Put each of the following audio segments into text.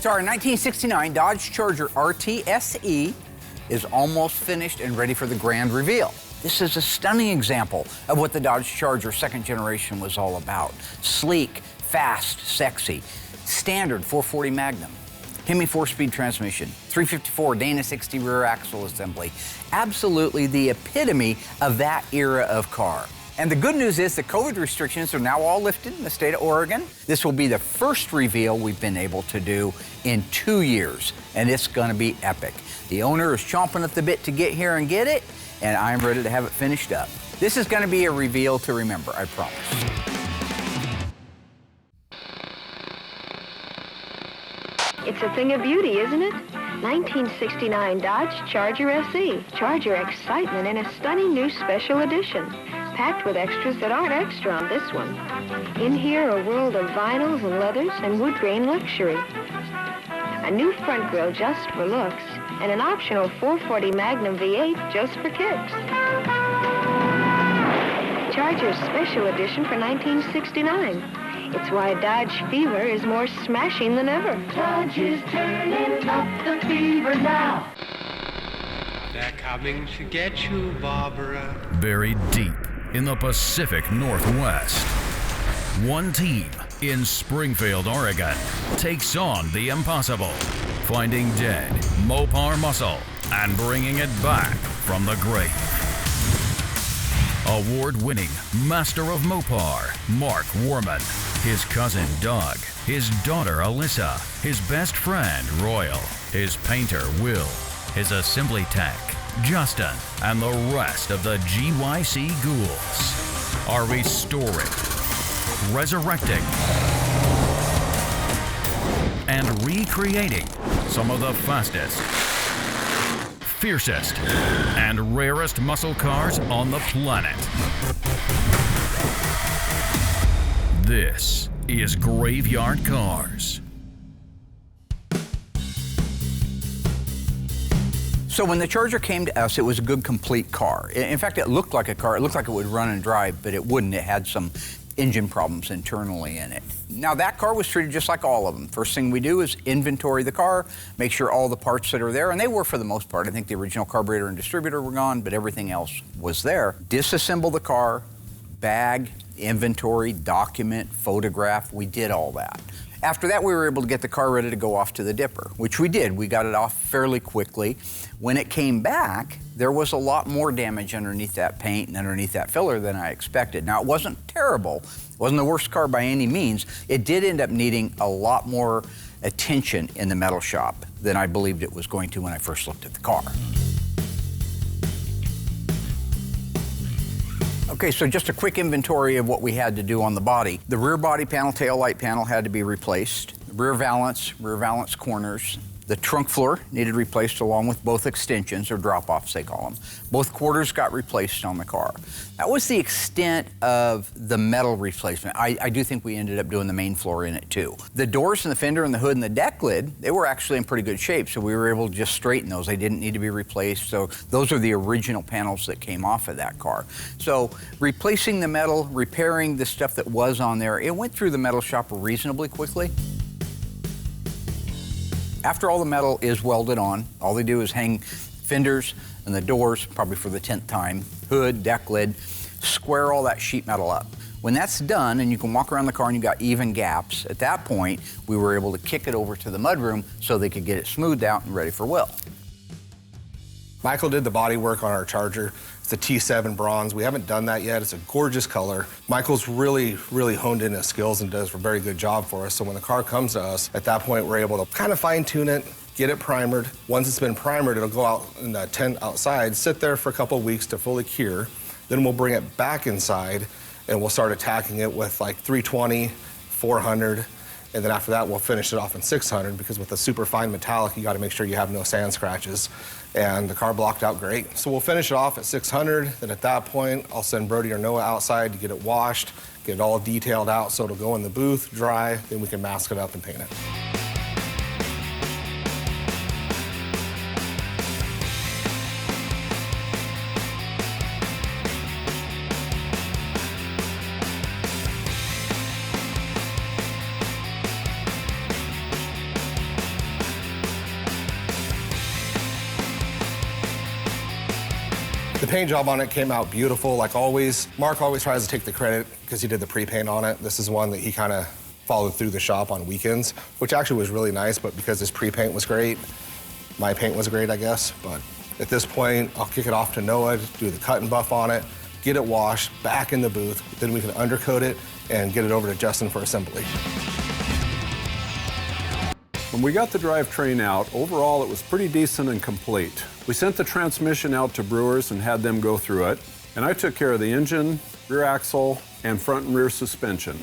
So our 1969 Dodge Charger RT SE is almost finished and ready for the grand reveal. This is a stunning example of what the Dodge Charger second generation was all about. Sleek, fast, sexy. Standard 440 Magnum. Hemi 4-speed transmission, 354 Dana 60 rear axle assembly. Absolutely the epitome of that era of car. And the good news is the COVID restrictions are now all lifted in the state of Oregon. This will be the first reveal we've been able to do in 2 years, and it's gonna be epic. The owner is chomping at the bit to get here and get it, and I'm ready to have it finished up. This is gonna be a reveal to remember, I promise. It's a thing of beauty, isn't it? 1969 Dodge Charger SE. Charger excitement in a stunning new special edition, packed with extras that aren't extra on this one. In here, a world of vinyls and leathers and wood grain luxury. A new front grille just for looks, and an optional 440 Magnum V8 just for kicks. Charger's special edition for 1969. It's why Dodge fever is more smashing than ever. Dodge is turning up the fever now. They're coming to get you, Barbara. Buried deep in the Pacific Northwest, one team in Springfield, Oregon, takes on the impossible, finding dead Mopar muscle and bringing it back from the grave. Award-winning Master of Mopar, Mark Warman, his cousin Doug, his daughter Alyssa, his best friend Royal, his painter Will, his assembly tech Justin, and the rest of the GYC ghouls are restoring, resurrecting, and recreating some of the fastest, fiercest, and rarest muscle cars on the planet. This is Graveyard Carz. So when the Charger came to us, it was a good, complete car. In fact, it looked like a car. It looked like it would run and drive, but it wouldn't. It had some engine problems internally in it. Now, that car was treated just like all of them. First thing we do is inventory the car, make sure all the parts that are there, and they were for the most part. I think the original carburetor and distributor were gone, but everything else was there. Disassemble the car, bag, inventory, document, photograph. We did all that. After that, we were able to get the car ready to go off to the dipper, which we did. We got it off fairly quickly. When it came back, there was a lot more damage underneath that paint and underneath that filler than I expected. Now, it wasn't terrible. It wasn't the worst car by any means. It did end up needing a lot more attention in the metal shop than I believed it was going to when I first looked at the car. Okay, so just a quick inventory of what we had to do on the body. The rear body panel, tail light panel had to be replaced. Rear valance corners. The trunk floor needed replaced along with both extensions, or drop-offs they call them. Both quarters got replaced on the car. That was the extent of the metal replacement. I do think we ended up doing the main floor in it too. The doors and the fender and the hood and the deck lid, they were actually in pretty good shape, so we were able to just straighten those. They didn't need to be replaced, so those are the original panels that came off of that car. So replacing the metal, repairing the stuff that was on there, it went through the metal shop reasonably quickly. After all the metal is welded on, all they do is hang fenders and the doors, probably for the 10th time, hood, deck lid, square all that sheet metal up. When that's done and you can walk around the car and you've got even gaps, at that point, we were able to kick it over to the mudroom so they could get it smoothed out and ready for Will. Michael did the body work on our Charger. It's the T7 bronze. We haven't done that yet. It's a gorgeous color. Michael's really honed in his skills and does a very good job for us. So when the car comes to us, at that point, we're able to kind of fine tune it, get it primered. Once it's been primered, it'll go out in the tent outside, sit there for a couple of weeks to fully cure. Then we'll bring it back inside and we'll start attacking it with like 320, 400, and then after that, we'll finish it off in 600, because with the super fine metallic, you gotta make sure you have no sand scratches. And the car blocked out great. So we'll finish it off at 600, then at that point, I'll send Brody or Noah outside to get it washed, get it all detailed out so it'll go in the booth, dry, then we can mask it up and paint it. paint job on it came out beautiful, like always. Mark always tries to take the credit because he did the pre-paint on it. This is one that he kind of followed through the shop on weekends, which actually was really nice, but because his pre-paint was great, my paint was great, I guess. But at this point, I'll kick it off to Noah, do the cut and buff on it, get it washed, back in the booth, then we can undercoat it and get it over to Justin for assembly. When we got the drivetrain out, overall it was pretty decent and complete. We sent the transmission out to Brewers and had them go through it, and I took care of the engine, rear axle, and front and rear suspension.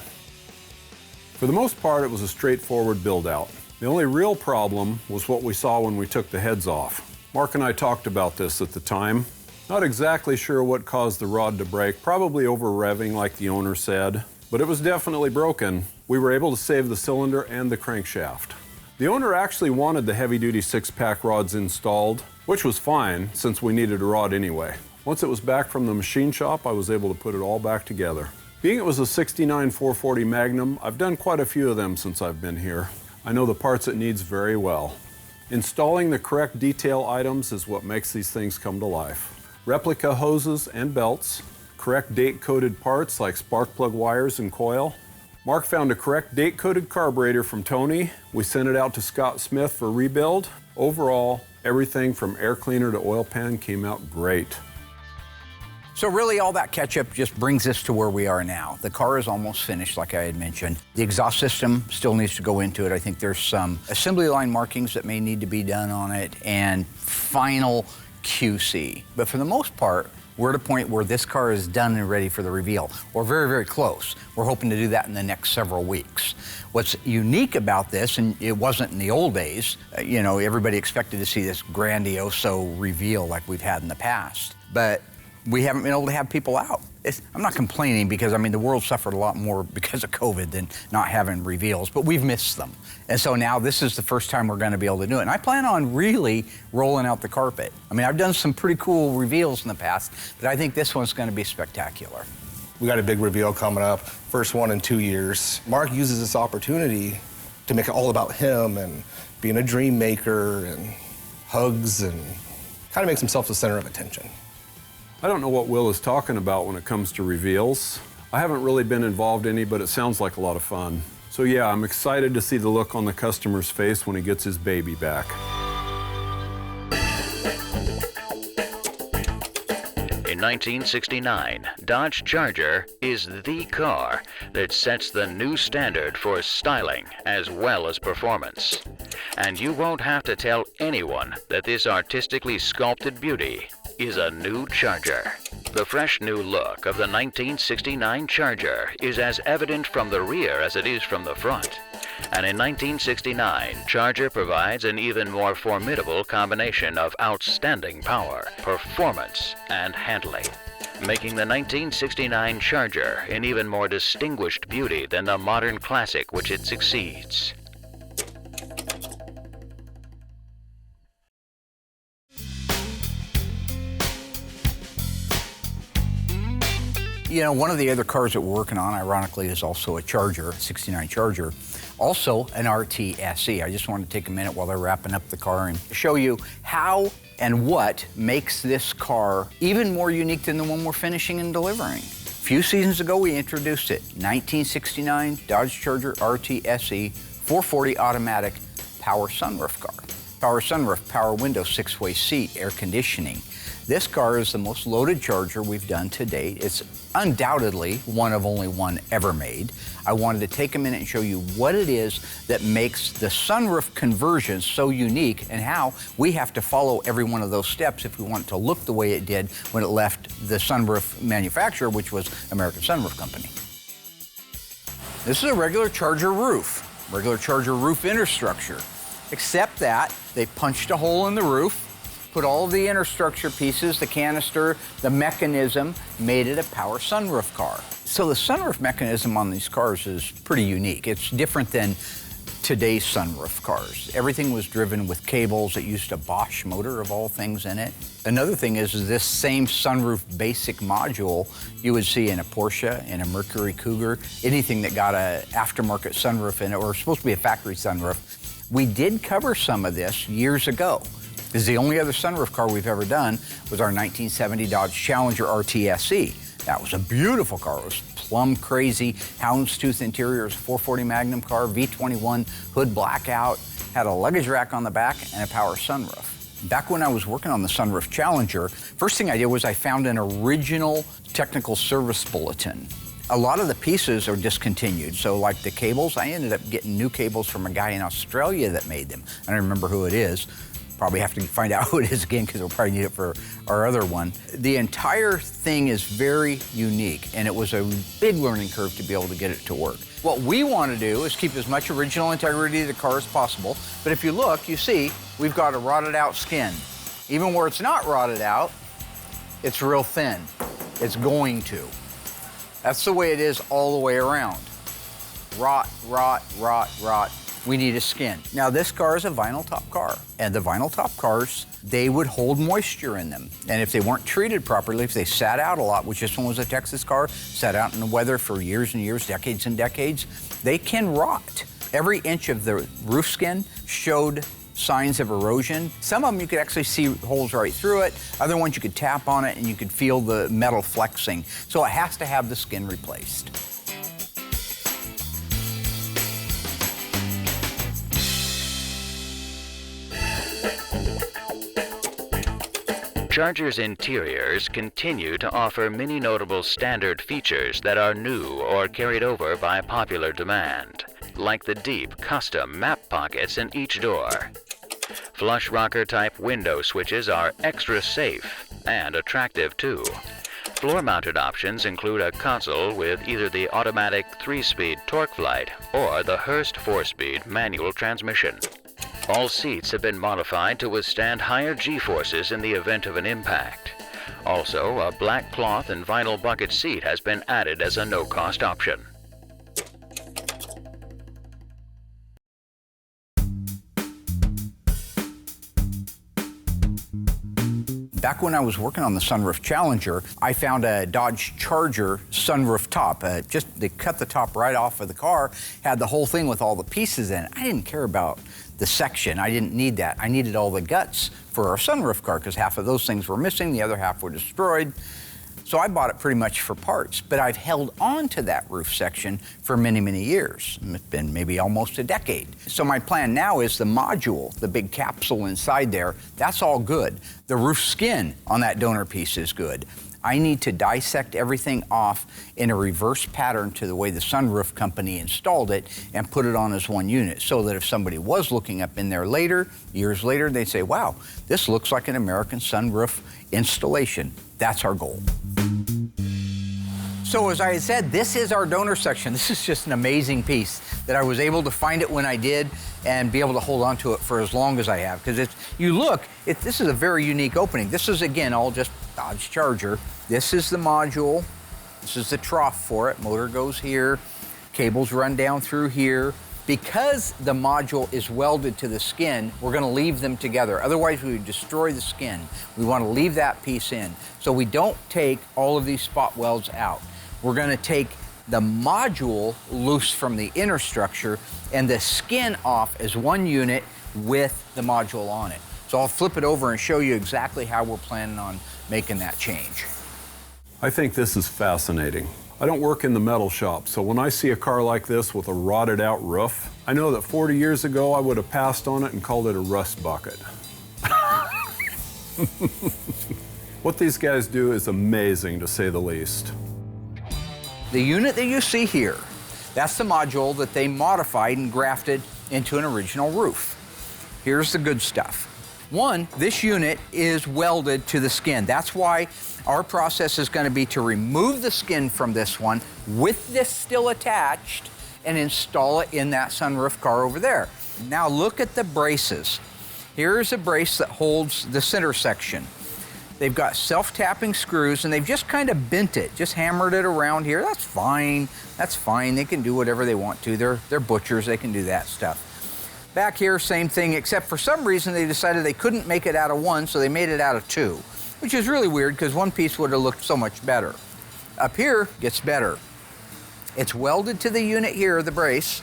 For the most part, it was a straightforward build-out. The only real problem was what we saw when we took the heads off. Mark and I talked about this at the time. Not exactly sure what caused the rod to break, probably over-revving like the owner said, but it was definitely broken. We were able to save the cylinder and the crankshaft. The owner actually wanted the heavy-duty 6-pack rods installed, which was fine since we needed a rod anyway. Once it was back from the machine shop, I was able to put it all back together. Being it was a 69 440 Magnum, I've done quite a few of them since I've been here. I know the parts it needs very well. Installing the correct detail items is what makes these things come to life. Replica hoses and belts, correct date-coded parts like spark plug wires and coil. Mark found a correct date-coded carburetor from Tony. We sent it out to Scott Smith for rebuild. Overall, everything from air cleaner to oil pan came out great. So really all that catch-up just brings us to where we are now. The car is almost finished, like I had mentioned. The exhaust system still needs to go into it. I think there's some assembly line markings that may need to be done on it and final QC. But for the most part, we're at a point where this car is done and ready for the reveal, or very, very close. We're hoping to do that in the next several weeks. What's unique about this, and it wasn't in the old days, you know, everybody expected to see this grandioso reveal like we've had in the past, but we haven't been able to have people out. I'm not complaining because, I mean, the world suffered a lot more because of COVID than not having reveals, but we've missed them. And so now this is the first time we're gonna be able to do it. And I plan on really rolling out the carpet. I mean, I've done some pretty cool reveals in the past, but I think this one's gonna be spectacular. We got a big reveal coming up, first one in 2 years. Mark uses this opportunity to make it all about him and being a dream maker and hugs and kind of makes himself the center of attention. I don't know what Will is talking about when it comes to reveals. I haven't really been involved in any, but it sounds like a lot of fun. So yeah, I'm excited to see the look on the customer's face when he gets his baby back. In 1969, Dodge Charger is the car that sets the new standard for styling as well as performance. And you won't have to tell anyone that this artistically sculpted beauty is a new Charger. The fresh new look of the 1969 Charger is as evident from the rear as it is from the front. And in 1969, Charger provides an even more formidable combination of outstanding power, performance, and handling, making the 1969 Charger an even more distinguished beauty than the modern classic which it succeeds. You know, one of the other cars that we're working on, ironically, is also a Charger, 69 Charger, also an RT SE. I just wanted to take a minute while they're wrapping up the car and show you how and what makes this car even more unique than the one we're finishing and delivering. A few seasons ago, we introduced it, 1969 Dodge Charger RT SE 440 automatic power sunroof car. Power sunroof, power window, 6-way seat, air conditioning. This car is the most loaded Charger we've done to date. It's undoubtedly one of only one ever made. I wanted to take a minute and show you what it is that makes the sunroof conversion so unique and how we have to follow every one of those steps if we want it to look the way it did when it left the sunroof manufacturer, which was American Sunroof Company. This is a regular Charger roof interstructure, except that they punched a hole in the roof, put all of the interstructure pieces, the canister, the mechanism, made it a power sunroof car. So the sunroof mechanism on these cars is pretty unique. It's different than today's sunroof cars. Everything was driven with cables. It used a Bosch motor of all things in it. Another thing is this same sunroof basic module you would see in a Porsche, in a Mercury Cougar, anything that got an aftermarket sunroof in it, or supposed to be a factory sunroof. We did cover some of this years ago. Because the only other sunroof car we've ever done was our 1970 Dodge Challenger RTSE. That was a beautiful car. It was plum crazy, houndstooth interior. It was a 440 Magnum car, V21, hood blackout, had a luggage rack on the back and a power sunroof. Back when I was working on the sunroof Challenger, first thing I did was I found an original technical service bulletin. A lot of the pieces are discontinued. So like the cables, I ended up getting new cables from a guy in Australia that made them. I don't remember who it is. Probably have to find out who it is again because we'll probably need it for our other one. The entire thing is very unique, and it was a big learning curve to be able to get it to work. What we want to do is keep as much original integrity of the car as possible, but if you look, you see we've got a rotted out skin. Even where it's not rotted out, it's real thin. It's going to. That's the way it is all the way around. Rot, rot, rot, rot. We need a skin. Now this car is a vinyl top car, and the vinyl top cars, they would hold moisture in them. And if they weren't treated properly, if they sat out a lot, which this one was a Texas car, sat out in the weather for years and years, decades and decades, they can rot. Every inch of the roof skin showed signs of erosion. Some of them you could actually see holes right through it. Other ones you could tap on it and you could feel the metal flexing. So it has to have the skin replaced. Charger's interiors continue to offer many notable standard features that are new or carried over by popular demand, like the deep custom map pockets in each door. Flush rocker type window switches are extra safe and attractive too. Floor-mounted options include a console with either the automatic 3-speed TorqueFlite or the Hurst 4-speed manual transmission. All seats have been modified to withstand higher G-forces in the event of an impact. Also, a black cloth and vinyl bucket seat has been added as a no-cost option. Back when I was working on the sunroof Challenger, I found a Dodge Charger sunroof top. They cut the top right off of the car, had the whole thing with all the pieces in it. I didn't care about the section. I didn't need that. I needed all the guts for our sunroof car because half of those things were missing, the other half were destroyed. So I bought it pretty much for parts, but I've held on to that roof section for many, many years. It's been maybe almost a decade. So my plan now is the module, the big capsule inside there, that's all good. The roof skin on that donor piece is good. I need to dissect everything off in a reverse pattern to the way the sunroof company installed it and put it on as one unit so that if somebody was looking up in there later, years later, they'd say, wow, this looks like an American sunroof installation. That's our goal. So as I said, this is our donor section. This is just an amazing piece that I was able to find it when I did and be able to hold on to it for as long as I have. Because this is a very unique opening. This is, again, all just Dodge Charger. This is the module. This is the trough for it. Motor goes here. Cables run down through here. Because the module is welded to the skin, we're going to leave them together. Otherwise, we would destroy the skin. We want to leave that piece in. So we don't take all of these spot welds out. We're going to take the module loose from the inner structure and the skin off as one unit with the module on it. So I'll flip it over and show you exactly how we're planning on making that change. I think this is fascinating. I don't work in the metal shop, so when I see a car like this with a rotted out roof, I know that 40 years ago I would have passed on it and called it a rust bucket. What these guys do is amazing, to say the least. The unit that you see here, that's the module that they modified and grafted into an original roof. Here's the good stuff. One, this unit is welded to the skin. That's why our process is going to be to remove the skin from this one with this still attached and install it in that sunroof car over there. Now look at the braces. Here's a brace that holds the center section. They've got self-tapping screws and they've just kind of bent it, just hammered it around here. That's fine. That's fine. They can do whatever they want to. They're butchers. They can do that stuff. Back here, same thing, except for some reason they decided they couldn't make it out of one, so they made it out of two, which is really weird because one piece would have looked so much better. Up here, gets better. It's welded to the unit here, the brace,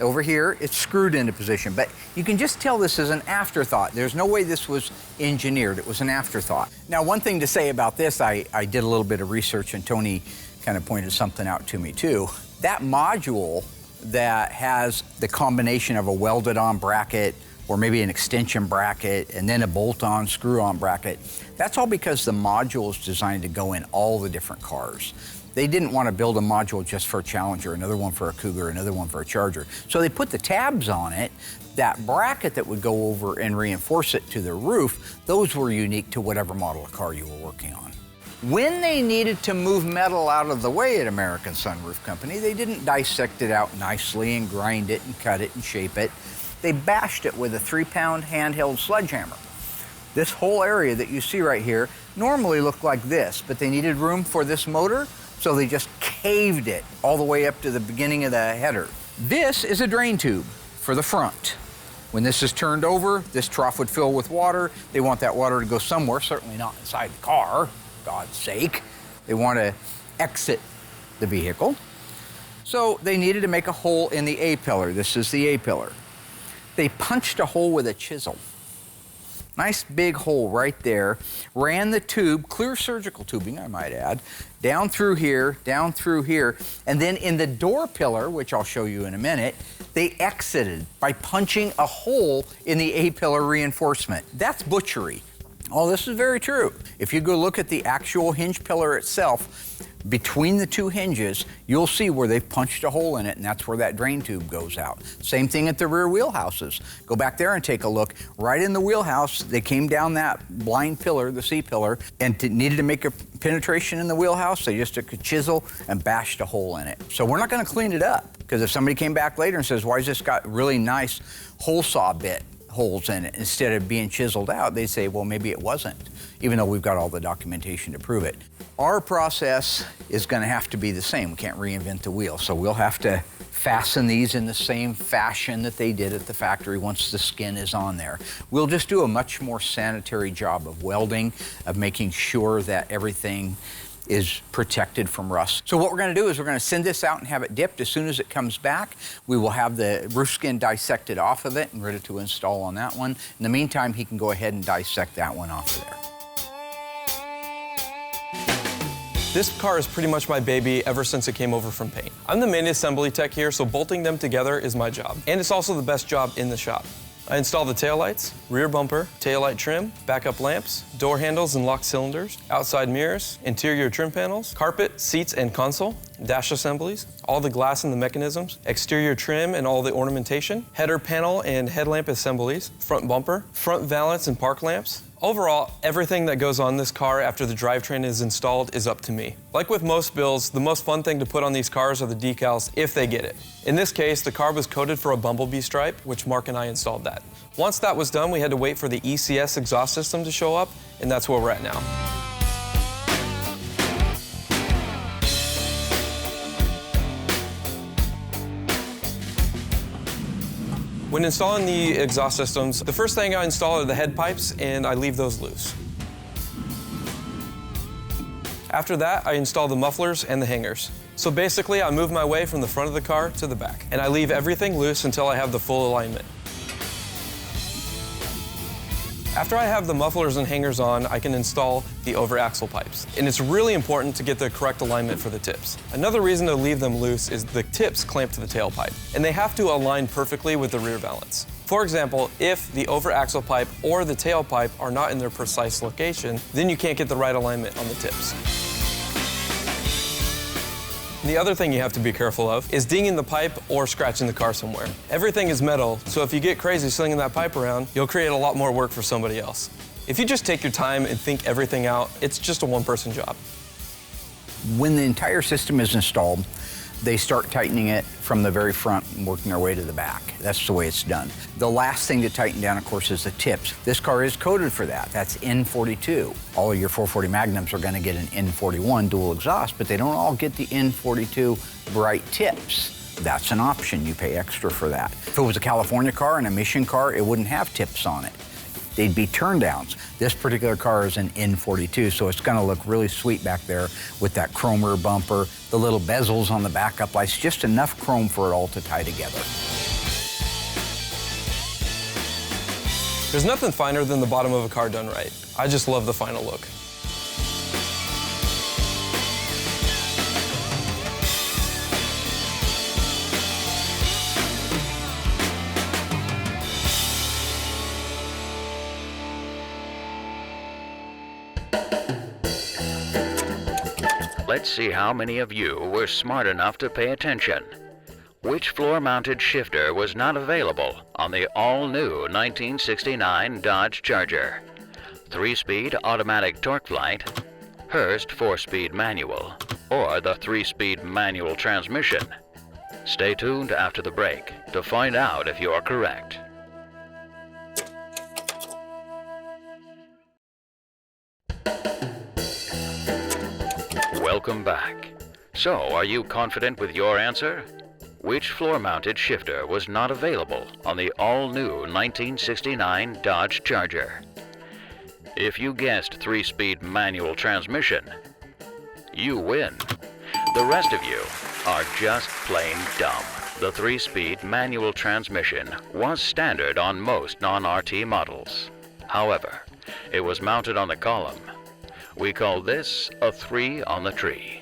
Over here, it's screwed into position, but you can just tell this is an afterthought. There's no way this was engineered. It was an afterthought. Now, one thing to say about this, I did a little bit of research, and Tony kind of pointed something out to me too. That module that has the combination of a welded-on bracket or maybe an extension bracket and then a bolt-on, screw-on bracket, that's all because the module is designed to go in all the different cars. They didn't want to build a module just for a Challenger, another one for a Cougar, another one for a Charger. So they put the tabs on it. That bracket that would go over and reinforce it to the roof, those were unique to whatever model of car you were working on. When they needed to move metal out of the way at American Sunroof Company, they didn't dissect it out nicely and grind it and cut it and shape it. They bashed it with a 3-pound handheld sledgehammer. This whole area that you see right here normally looked like this, but they needed room for this motor, so they just caved it all the way up to the beginning of the header. This is a drain tube for the front. When this is turned over, this trough would fill with water. They want that water to go somewhere, certainly not inside the car, for God's sake. They want to exit the vehicle. So they needed to make a hole in the A-pillar. This is the A-pillar. They punched a hole with a chisel. Nice big hole right there. Ran the tube, clear surgical tubing, I might add, down through here, and then in the door pillar, which I'll show you in a minute, they exited by punching a hole in the A-pillar reinforcement. That's butchery. All this is very true. If you go look at the actual hinge pillar itself, between the two hinges, you'll see where they've punched a hole in it, and that's where that drain tube goes out. Same thing at the rear wheelhouses. Go back there and take a look. Right in the wheelhouse, they came down that blind pillar, the C-pillar, and needed to make a penetration in the wheelhouse. They just took a chisel and bashed a hole in it. So we're not going to clean it up, because if somebody came back later and says, why has this got really nice hole saw bit holes in it instead of being chiseled out, they say, well, maybe it wasn't, even though we've got all the documentation to prove it. Our process is going to have to be the same. We can't reinvent the wheel, so we'll have to fasten these in the same fashion that they did at the factory once the skin is on there. We'll just do a much more sanitary job of welding, of making sure that everything is protected from rust. So what we're going to do is we're going to send this out and have it dipped. As soon as it comes back, we will have the roof skin dissected off of it and ready to install on that one. In the meantime, he can go ahead and dissect that one off of there. This car is pretty much my baby ever since it came over from paint. I'm the main assembly tech here, so bolting them together is my job. And it's also the best job in the shop. I install the taillights, rear bumper, taillight trim, backup lamps, door handles and lock cylinders, outside mirrors, interior trim panels, carpet, seats and console, dash assemblies, all the glass and the mechanisms, exterior trim and all the ornamentation, header panel and headlamp assemblies, front bumper, front valance and park lamps. Overall, everything that goes on this car after the drivetrain is installed is up to me. Like with most builds, the most fun thing to put on these cars are the decals if they get it. In this case, the car was coated for a bumblebee stripe, which Mark and I installed that. Once that was done, we had to wait for the ECS exhaust system to show up, and that's where we're at now. When installing the exhaust systems, the first thing I install are the head pipes, and I leave those loose. After that, I install the mufflers and the hangers. So basically, I move my way from the front of the car to the back, and I leave everything loose until I have the full alignment. After I have the mufflers and hangers on, I can install the over-axle pipes. And it's really important to get the correct alignment for the tips. Another reason to leave them loose is the tips clamp to the tailpipe, and they have to align perfectly with the rear valance. For example, if the over-axle pipe or the tailpipe are not in their precise location, then you can't get the right alignment on the tips. The other thing you have to be careful of is dinging the pipe or scratching the car somewhere. Everything is metal, so if you get crazy slinging that pipe around, you'll create a lot more work for somebody else. If you just take your time and think everything out, it's just a one-person job. When the entire system is installed, they start tightening it from the very front and working their way to the back. That's the way it's done. The last thing to tighten down, of course, is the tips. This car is coded for that. That's N42. All of your 440 Magnums are going to get an N41 dual exhaust, but they don't all get the N42 bright tips. That's an option. You pay extra for that. If it was a California car and a Mission car, it wouldn't have tips on it. They'd be turn downs. This particular car is an N42, so it's gonna look really sweet back there with that chrome rear bumper, the little bezels on the backup lights, just enough chrome for it all to tie together. There's nothing finer than the bottom of a car done right. I just love the final look. Let's see how many of you were smart enough to pay attention. Which floor-mounted shifter was not available on the all-new 1969 Dodge Charger? 3-speed automatic torque flight, Hurst 4-speed manual, or the 3-speed manual transmission? Stay tuned after the break to find out if you're correct. Welcome back. So, are you confident with your answer? Which floor-mounted shifter was not available on the all-new 1969 Dodge Charger? If you guessed 3-speed manual transmission, you win. The rest of you are just plain dumb. The 3-speed manual transmission was standard on most non-RT models. However, it was mounted on the column. We call this a 3 on the tree.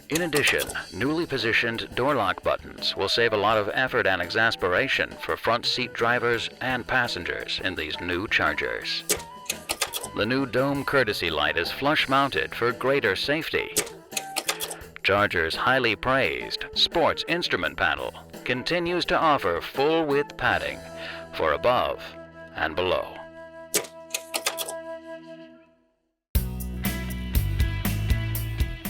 In addition, newly positioned door lock buttons will save a lot of effort and exasperation for front seat drivers and passengers in these new Chargers. The new dome courtesy light is flush mounted for greater safety. Charger's highly praised sports instrument panel continues to offer full width padding for above and below.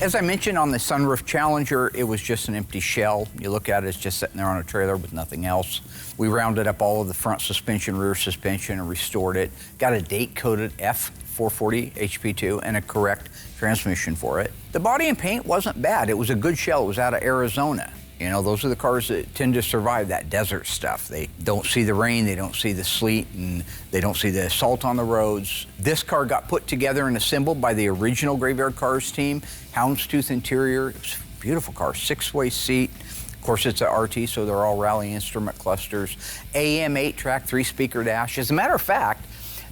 As I mentioned on the sunroof Challenger, it was just an empty shell. You look at it, it's just sitting there on a trailer with nothing else. We rounded up all of the front suspension, rear suspension, and restored it. Got a date-coded F440 HP2 and a correct transmission for it. The body and paint wasn't bad. It was a good shell. It was out of Arizona. You know, those are the cars that tend to survive that desert stuff. They don't see the rain, they don't see the sleet, and they don't see the salt on the roads. This car got put together and assembled by the original Graveyard Carz team. Houndstooth interior, it was a beautiful car, 6-way seat. Of course, it's a RT, so they're all Rally instrument clusters. AM 8-track, 3-speaker dash. As a matter of fact,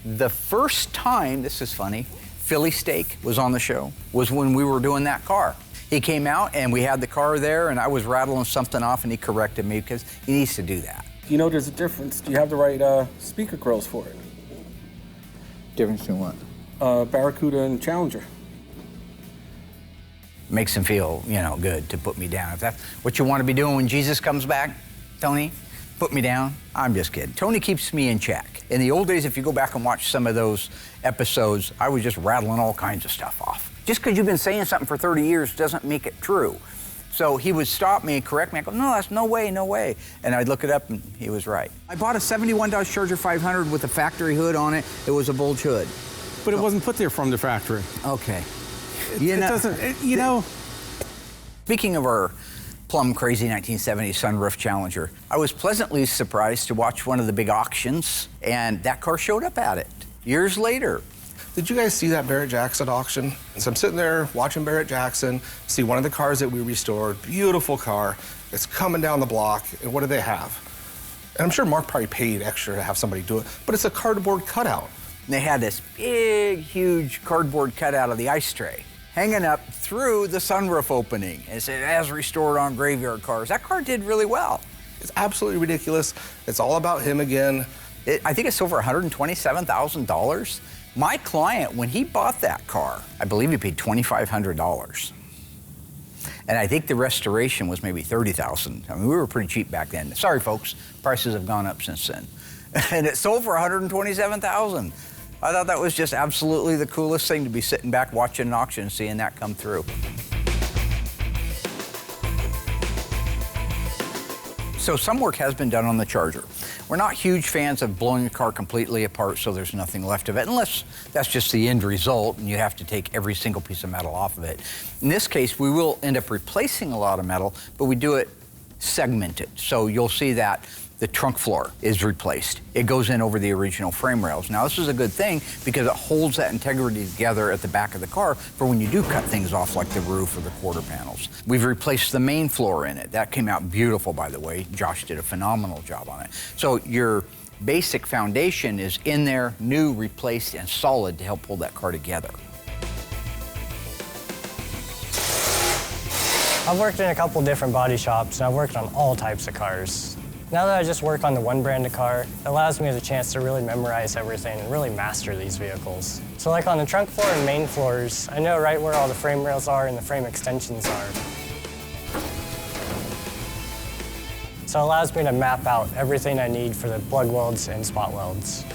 the first time, this is funny, Philly Steak was on the show, was when we were doing that car. He came out and we had the car there and I was rattling something off and he corrected me because he needs to do that. You know there's a difference. Do you have the right speaker grills for it? Difference in what? Barracuda and Challenger. Makes him feel, you know, good to put me down. If that's what you want to be doing when Jesus comes back, Tony, put me down. I'm just kidding. Tony keeps me in check. In the old days, if you go back and watch some of those episodes, I was just rattling all kinds of stuff off. Just because you've been saying something for 30 years doesn't make it true. So he would stop me and correct me. I go, no, that's no way, no way. And I'd look it up and he was right. I bought a 71 Dodge Charger 500 with a factory hood on it. It was a bulge hood. But it wasn't put there from the factory. Okay. You know. Speaking of our plum crazy 1970 sunroof Challenger, I was pleasantly surprised to watch one of the big auctions and that car showed up at it years later. Did you guys see that Barrett-Jackson auction? So I'm sitting there watching Barrett-Jackson, see one of the cars that we restored, beautiful car. It's coming down the block, and what do they have? And I'm sure Mark probably paid extra to have somebody do it, but it's a cardboard cutout. And they had this big, huge cardboard cutout of the ice tray hanging up through the sunroof opening. And it said, as restored on Graveyard Carz. That car did really well. It's absolutely ridiculous. It's all about him again. I think it's over $127,000. My client, when he bought that car, I believe he paid $2,500. And I think the restoration was maybe $30,000. I mean, we were pretty cheap back then. Sorry, folks, prices have gone up since then. And it sold for $127,000. I thought that was just absolutely the coolest thing to be sitting back watching an auction and seeing that come through. So some work has been done on the Charger. We're not huge fans of blowing a car completely apart so there's nothing left of it, unless that's just the end result and you have to take every single piece of metal off of it. In this case, we will end up replacing a lot of metal, but we do it segmented. So you'll see that the trunk floor is replaced. It goes in over the original frame rails. Now this is a good thing because it holds that integrity together at the back of the car for when you do cut things off like the roof or the quarter panels. We've replaced the main floor in it. That came out beautiful, by the way. Josh did a phenomenal job on it. So your basic foundation is in there, new, replaced, and solid to help pull that car together. I've worked in a couple different body shops, and I've worked on all types of cars. Now that I just work on the one brand of car, it allows me the chance to really memorize everything and really master these vehicles. So like on the trunk floor and main floors, I know right where all the frame rails are and the frame extensions are. So it allows me to map out everything I need for the plug welds and spot welds.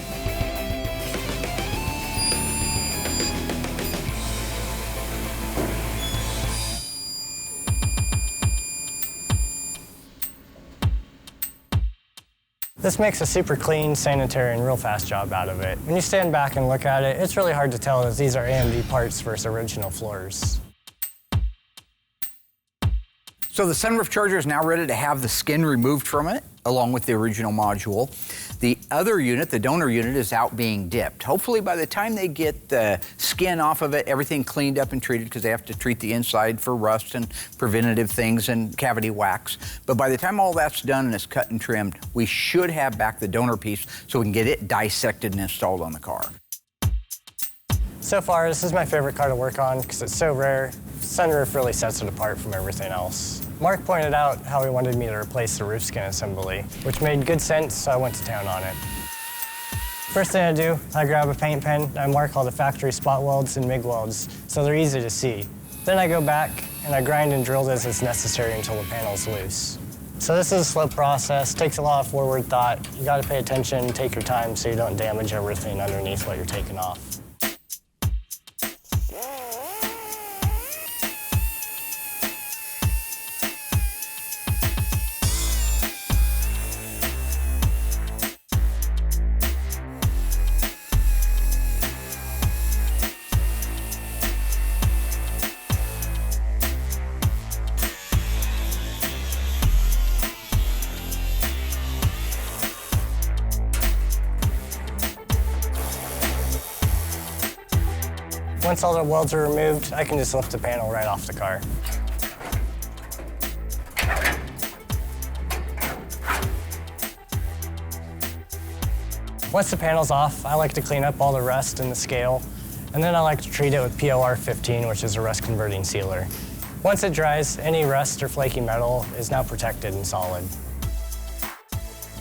This makes a super clean, sanitary, and real fast job out of it. When you stand back and look at it, it's really hard to tell that these are AMD parts versus original floors. So the sunroof charger is now ready to have the skin removed from it, along with the original module. The other unit, the donor unit, is out being dipped. Hopefully by the time they get the skin off of it, everything cleaned up and treated, because they have to treat the inside for rust and preventative things and cavity wax. But by the time all that's done and it's cut and trimmed, we should have back the donor piece so we can get it dissected and installed on the car. So far, this is my favorite car to work on because it's so rare. Sunroof really sets it apart from everything else. Mark pointed out how he wanted me to replace the roof skin assembly, which made good sense, so I went to town on it. First thing I do, I grab a paint pen and I mark all the factory spot welds and MIG welds so they're easy to see. Then I go back and I grind and drill this as necessary until the panel's loose. So this is a slow process, takes a lot of forward thought. You gotta pay attention, take your time so you don't damage everything underneath what you're taking off. Once all the welds are removed, I can just lift the panel right off the car. Once the panel's off, I like to clean up all the rust in the scale, and then I like to treat it with POR 15, which is a rust converting sealer. Once it dries, any rust or flaky metal is now protected and solid.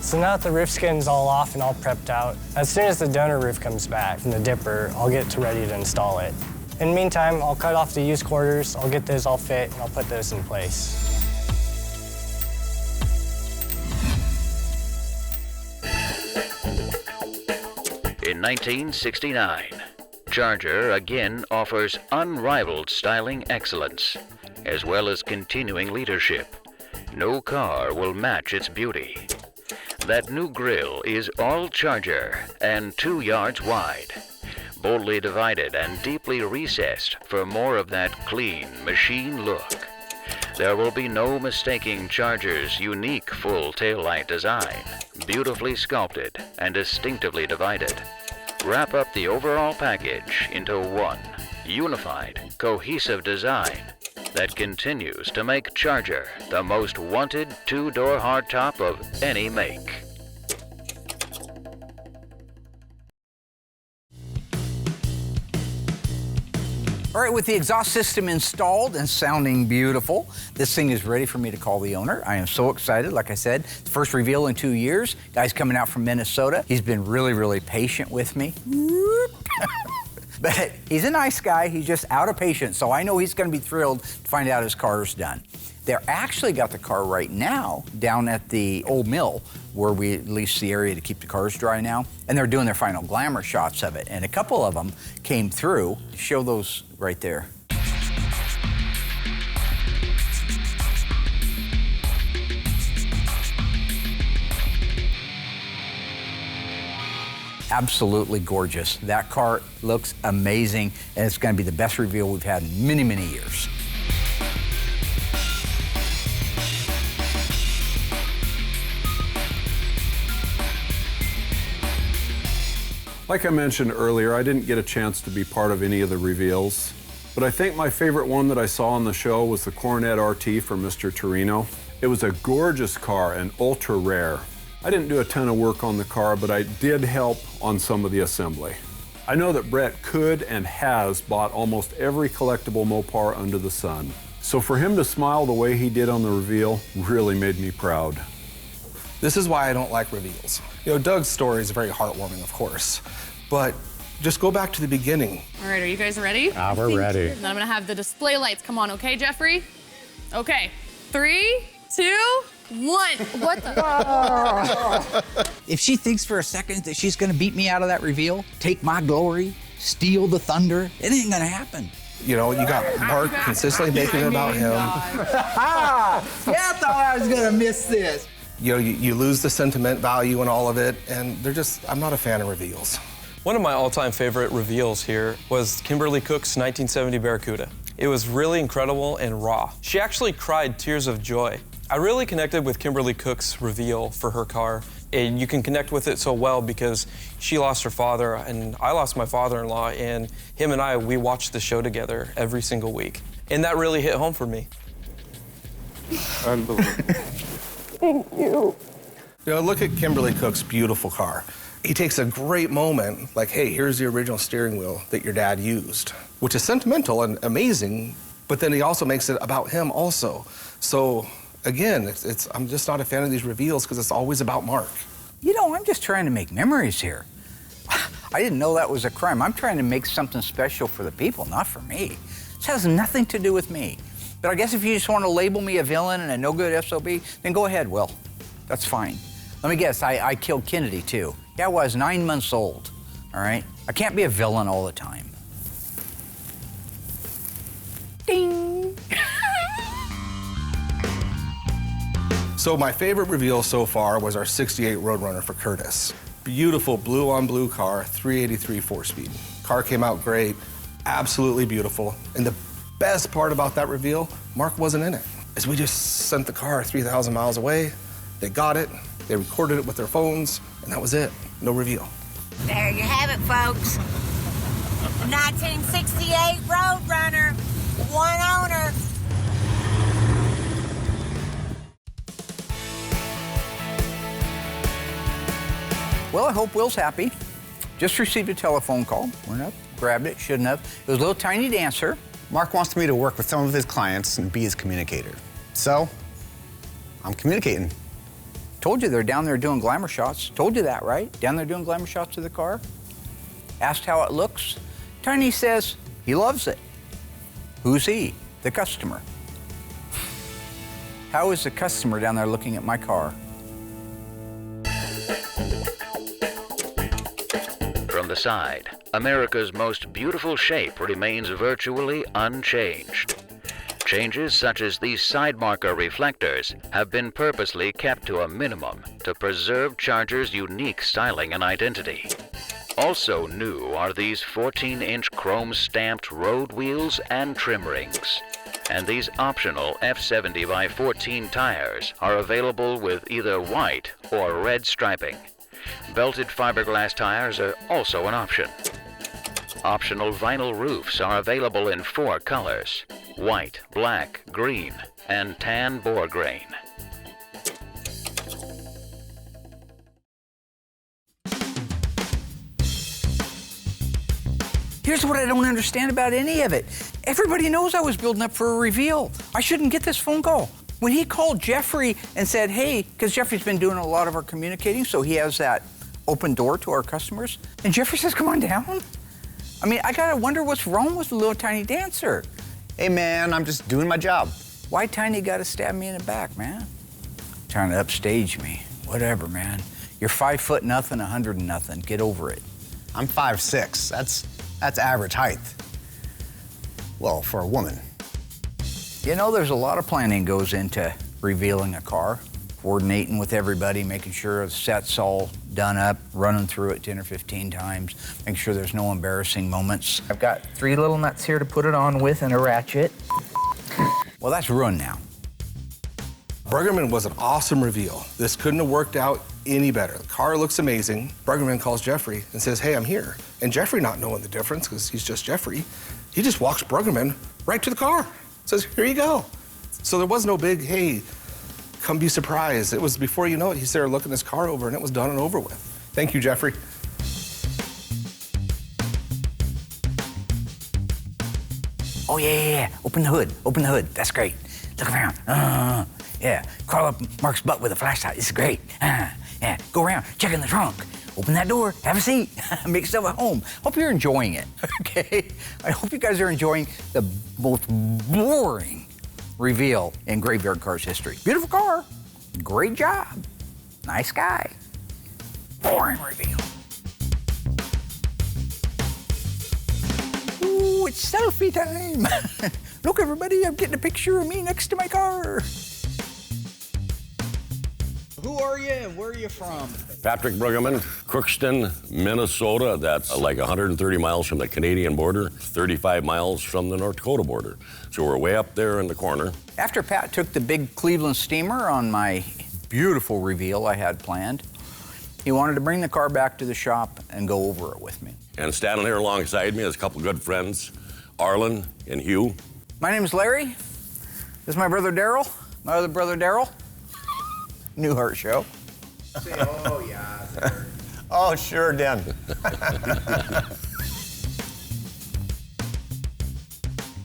So now that the roof skin's all off and all prepped out, as soon as the donor roof comes back from the dipper, I'll get to ready to install it. In the meantime, I'll cut off the used quarters, I'll get those all fit, and I'll put those in place. In 1969, Charger again offers unrivaled styling excellence, as well as continuing leadership. No car will match its beauty. That new grille is all Charger and 2 yards wide, boldly divided and deeply recessed for more of that clean machine look. There will be no mistaking Charger's unique full taillight design, beautifully sculpted and distinctively divided. Wrap up the overall package into one unified, cohesive design that continues to make Charger the most wanted 2-door hardtop of any make. All right, with the exhaust system installed and sounding beautiful, this thing is ready for me to call the owner. I am so excited. Like I said, first reveal in 2 years. Guy's coming out from Minnesota. He's been really, really patient with me. But he's a nice guy. He's just out of patience. So I know he's going to be thrilled to find out his car is done. They're actually got the car right now down at the old mill where we lease the area to keep the cars dry now. And they're doing their final glamour shots of it. And a couple of them came through. Show those right there. Absolutely gorgeous. That car looks amazing, and it's going to be the best reveal we've had in many, many years. Like I mentioned earlier, I didn't get a chance to be part of any of the reveals, but I think my favorite one that I saw on the show was the Coronet RT from Mr. Torino. It was a gorgeous car and ultra rare. I didn't do a ton of work on the car, but I did help on some of the assembly. I know that Brett could and has bought almost every collectible Mopar under the sun. So for him to smile the way he did on the reveal really made me proud. This is why I don't like reveals. You know, Doug's story is very heartwarming, of course, but just go back to the beginning. All right, are you guys ready? We're ready. Then I'm gonna have the display lights come on, okay, Jeffrey? Okay, 3, 2, 1. What the? If she thinks for a second that she's gonna beat me out of that reveal, take my glory, steal the thunder, it ain't gonna happen. You know, you got Mark consistently making it about him. Yeah, I thought I was gonna miss this. You know, you lose the sentiment value and all of it, and I'm not a fan of reveals. One of my all-time favorite reveals here was Kimberly Cook's 1970 Barracuda. It was really incredible and raw. She actually cried tears of joy. I really connected with Kimberly Cook's reveal for her car. And you can connect with it so well because she lost her father and I lost my father-in-law, and him and I, we watched the show together every single week. And that really hit home for me. Unbelievable. Thank you. You know, look at Kimberly Cook's beautiful car. He takes a great moment, like, hey, here's the original steering wheel that your dad used, which is sentimental and amazing, but then he also makes it about him also. So again, I'm just not a fan of these reveals because it's always about Mark. You know, I'm just trying to make memories here. I didn't know that was a crime. I'm trying to make something special for the people, not for me. This has nothing to do with me. But I guess if you just want to label me a villain and a no-good SOB, then go ahead, Will. That's fine. Let me guess, I killed Kennedy, too. Yeah, I was 9 months old, all right? I can't be a villain all the time. Ding! So my favorite reveal so far was our 68 Roadrunner for Curtis. Beautiful blue-on-blue car, 383 4-speed. Car came out great, absolutely beautiful. And the best part about that reveal, Mark wasn't in it. Is we just sent the car 3,000 miles away, they got it, they recorded it with their phones, and that was it. No reveal. There you have it, folks. 1968 Roadrunner, one owner. Well, I hope Will's happy. Just received a telephone call. Went up, grabbed it, shouldn't have. It was a little tiny dancer. Mark wants me to work with some of his clients and be his communicator. So, I'm communicating. Told you they're down there doing glamour shots. Told you that, right? Down there doing glamour shots to the car. Asked how it looks. Tiny says he loves it. Who's he? The customer. How is the customer down there looking at my car? From the side, America's most beautiful shape remains virtually unchanged. Changes such as these side marker reflectors have been purposely kept to a minimum to preserve Charger's unique styling and identity. Also new are these 14-inch chrome-stamped road wheels and trim rings. And these optional F70/14 tires are available with either white or red striping. Belted fiberglass tires are also an option. Optional vinyl roofs are available in 4 colors: white, black, green, and tan boar grain. Here's what I don't understand about any of it. Everybody knows I was building up for a reveal. I shouldn't get this phone call. When he called Jeffrey and said, hey, because Jeffrey's been doing a lot of our communicating, so he has that open door to our customers, and Jeffrey says, come on down. I mean, I gotta wonder what's wrong with the little tiny dancer. Hey man, I'm just doing my job. Why Tiny gotta stab me in the back, man? Trying to upstage me. Whatever, man. You're 5 foot nothing, 100 and nothing. Get over it. I'm 5'6". That's average height. Well, for a woman. You know, there's a lot of planning goes into revealing a car. Coordinating with everybody, making sure the set's all done up, running through it 10 or 15 times, making sure there's no embarrassing moments. I've got 3 little nuts here to put it on with and a ratchet. Well, that's ruined now. Bruggerman was an awesome reveal. This couldn't have worked out any better. The car looks amazing. Bruggerman calls Jeffrey and says, hey, I'm here. And Jeffrey, not knowing the difference, because he's just Jeffrey, he just walks Bruggerman right to the car. Says, here you go. So there was no big, hey, come be surprised. It was before you know it, he's there looking his car over, and it was done and over with. Thank you, Jeffrey. Oh, yeah. Open the hood. Open the hood. That's great. Look around. Yeah. Crawl up Mark's butt with a flashlight. This is great. Yeah. Go around. Check in the trunk. Open that door. Have a seat. Make yourself at home. Hope you're enjoying it. Okay? I hope you guys are enjoying the most boring reveal in Graveyard Carz history. Beautiful car. Great job. Nice guy. Boring reveal. Ooh, it's selfie time. Look, everybody, I'm getting a picture of me next to my car. Who are you and where are you from? Patrick Brueggemann, Crookston, Minnesota. That's like 130 miles from the Canadian border, 35 miles from the North Dakota border. So we're way up there in the corner. After Pat took the big Cleveland steamer on my beautiful reveal I had planned, he wanted to bring the car back to the shop and go over it with me. And standing here alongside me is a couple good friends, Arlen and Hugh. My name is Larry. This is my brother Daryl. My other brother Daryl. Newhart Show. Say, oh, yeah. Sir. Oh, sure, Dan.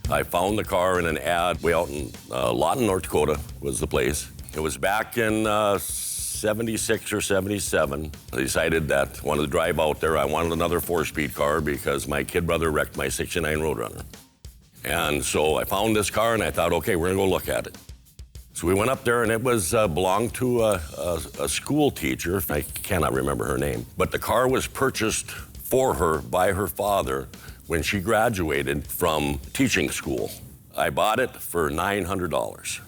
I found the car in an ad way out in Lawton, North Dakota was the place. It was back in 76 or 77. I decided that I wanted to drive out there. I wanted another 4-speed car because my kid brother wrecked my 69 Roadrunner. And so I found this car and I thought, okay, we're gonna go look at it. So we went up there and it was belonged to a school teacher. I cannot remember her name. But the car was purchased for her by her father when she graduated from teaching school. I bought it for $900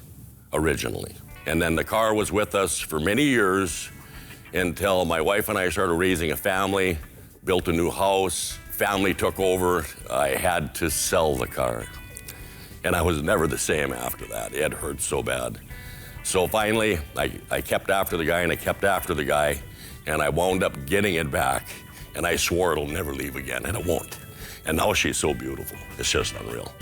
originally. And then the car was with us for many years until my wife and I started raising a family, built a new house, family took over. I had to sell the car. And I was never the same after that. It hurt so bad. So finally, I kept after the guy and I kept after the guy, and I wound up getting it back. And I swore it'll never leave again, and it won't. And now she's so beautiful. It's just unreal.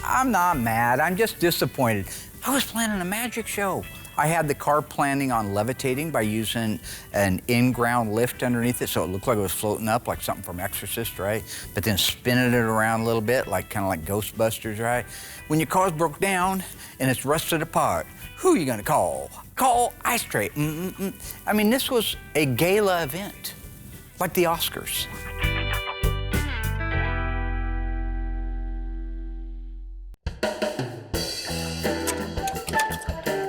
I'm not mad, I'm just disappointed. I was planning a magic show. I had the car planning on levitating by using an in-ground lift underneath it, so it looked like it was floating up like something from Exorcist, right? But then spinning it around a little bit, like kind of like Ghostbusters, right? When your car's broke down and it's rusted apart, who are you gonna call? Call Ice Tray. I mean, this was a gala event, like the Oscars.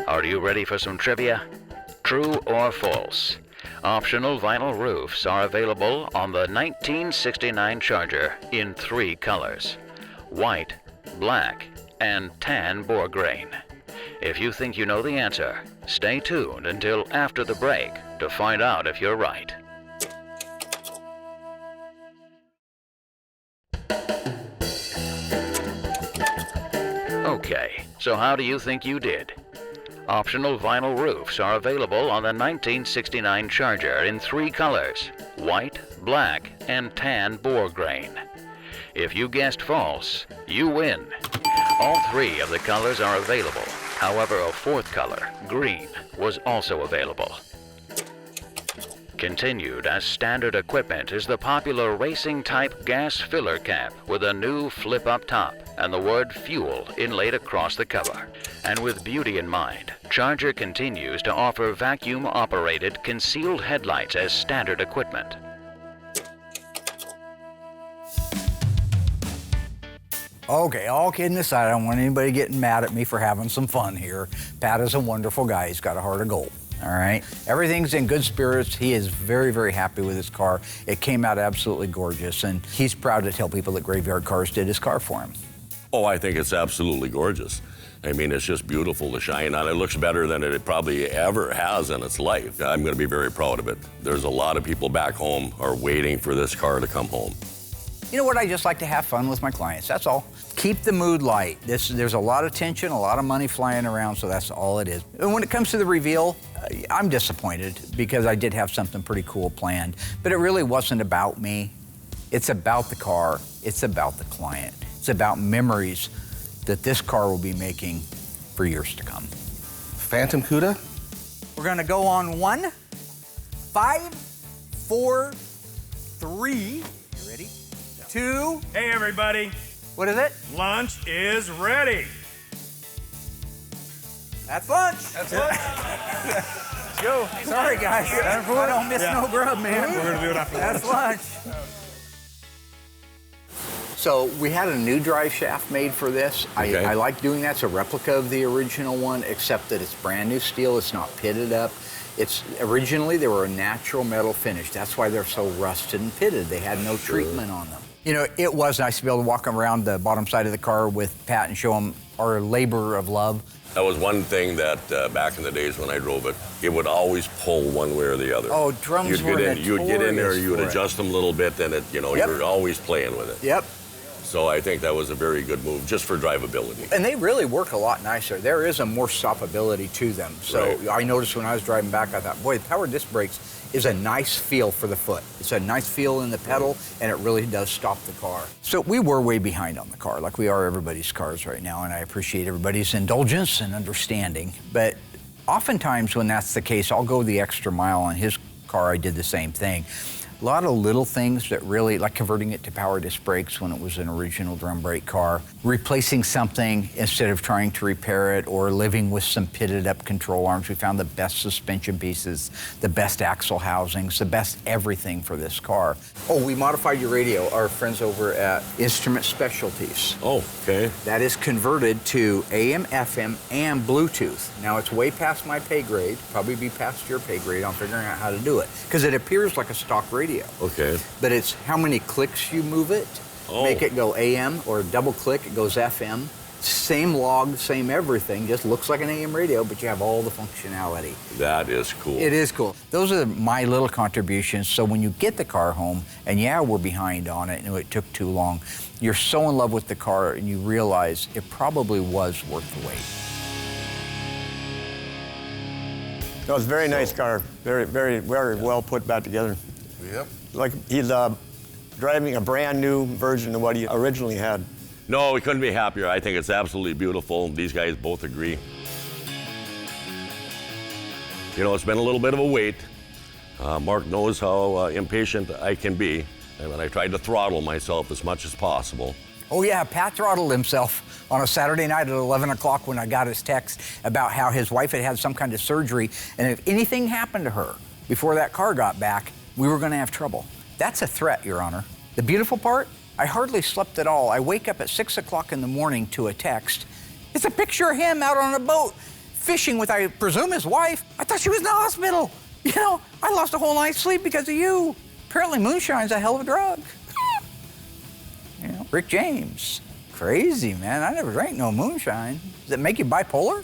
Are you ready for some trivia? True or false? Optional vinyl roofs are available on the 1969 Charger in 3 colors: white, black, and tan boar grain. If you think you know the answer, stay tuned until after the break to find out if you're right. Okay, so how do you think you did? Optional vinyl roofs are available on the 1969 Charger in 3 colors: white, black, and tan boar grain. If you guessed false, you win. All 3 of the colors are available. However, a 4th color, green, was also available. Continued as standard equipment is the popular racing-type gas filler cap with a new flip-up top and the word fuel inlaid across the cover. And with beauty in mind, Charger continues to offer vacuum-operated concealed headlights as standard equipment. Okay, all kidding aside, I don't want anybody getting mad at me for having some fun here. Pat is a wonderful guy. He's got a heart of gold. All right, everything's in good spirits. He is very, very happy with his car. It came out absolutely gorgeous, and he's proud to tell people that Graveyard Carz did his car for him. Oh, I think it's absolutely gorgeous. I mean, it's just beautiful to shine on. It looks better than it probably ever has in its life. I'm going to be very proud of it. There's a lot of people back home are waiting for this car to come home. You know what? I just like to have fun with my clients. That's all. Keep the mood light. There's a lot of tension, a lot of money flying around, so that's all it is. And when it comes to the reveal, I'm disappointed because I did have something pretty cool planned, but it really wasn't about me. It's about the car. It's about the client. It's about memories that this car will be making for years to come. Phantom Cuda? We're gonna go on 1, 5, 4, 3. You ready? 2. Hey, everybody. What is it? Lunch is ready. That's lunch. That's lunch. Let's go. Sorry, guys. I don't miss no grub, man. We're gonna do it after That's lunch. So we had a new drive shaft made for this. Okay. I like doing that. It's a replica of the original one, except that it's brand new steel. It's not pitted up. Originally they were a natural metal finish. That's why they're so rusted and pitted. They had no treatment on them. You know, it was nice to be able to walk around the bottom side of the car with Pat and show him our labor of love. That was one thing that back in the days when I drove it, it would always pull one way or the other. Oh, drums were You'd get in there, you would notorious for it. adjust them a little bit, and you were always playing with it. Yep. So I think that was a very good move, just for drivability. And they really work a lot nicer. There is a more stoppability to them. So Right. I noticed when I was driving back, I thought, boy, the power disc brakes is a nice feel for the foot. It's a nice feel in the pedal, and it really does stop the car. So we were way behind on the car, like we are everybody's cars right now, and I appreciate everybody's indulgence and understanding. But oftentimes when that's the case, I'll go the extra mile. On his car, I did the same thing. A lot of little things that really, like converting it to power disc brakes when it was an original drum brake car, replacing something instead of trying to repair it, or living with some pitted up control arms. We found the best suspension pieces, the best axle housings, the best everything for this car. Oh, we modified your radio, our friends over at Instrument Specialties. Oh, okay. That is converted to AM, FM, and Bluetooth. Now it's way past my pay grade, probably be past your pay grade on figuring out how to do it, because it appears like a stock radio. Okay. But it's how many clicks you move it, make it go AM, or double click, it goes FM. Same log, same everything, just looks like an AM radio, but you have all the functionality. That is cool. It is cool. Those are my little contributions. So when you get the car home, and yeah, we're behind on it, and it took too long, you're so in love with the car, and you realize it probably was worth the wait. No, it's a very nice car. Very, very, very well put back together. Yep. Like he's driving a brand new version of what he originally had. No, we couldn't be happier. I think it's absolutely beautiful. These guys both agree. You know, it's been a little bit of a wait. Mark knows how impatient I can be, and I tried to throttle myself as much as possible. Oh yeah, Pat throttled himself on a Saturday night at 11 o'clock when I got his text about how his wife had had some kind of surgery, and if anything happened to her before that car got back, we were gonna have trouble. That's a threat, Your Honor. The beautiful part, I hardly slept at all. I wake up at 6 o'clock in the morning to a text. It's a picture of him out on a boat, fishing with, I presume, his wife. I thought she was in the hospital. You know, I lost a whole night's sleep because of you. Apparently moonshine's a hell of a drug. You know, Rick James, crazy, man. I never drank no moonshine. Does it make you bipolar?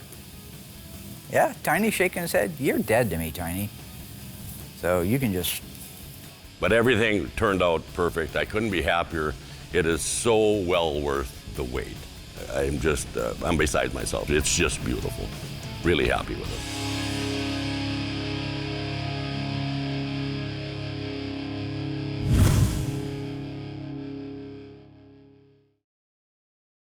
Yeah, Tiny shaking his head. You're dead to me, Tiny. So you can just... But everything turned out perfect. I couldn't be happier. It is so well worth the wait. I'm beside myself. It's just beautiful. Really happy with it.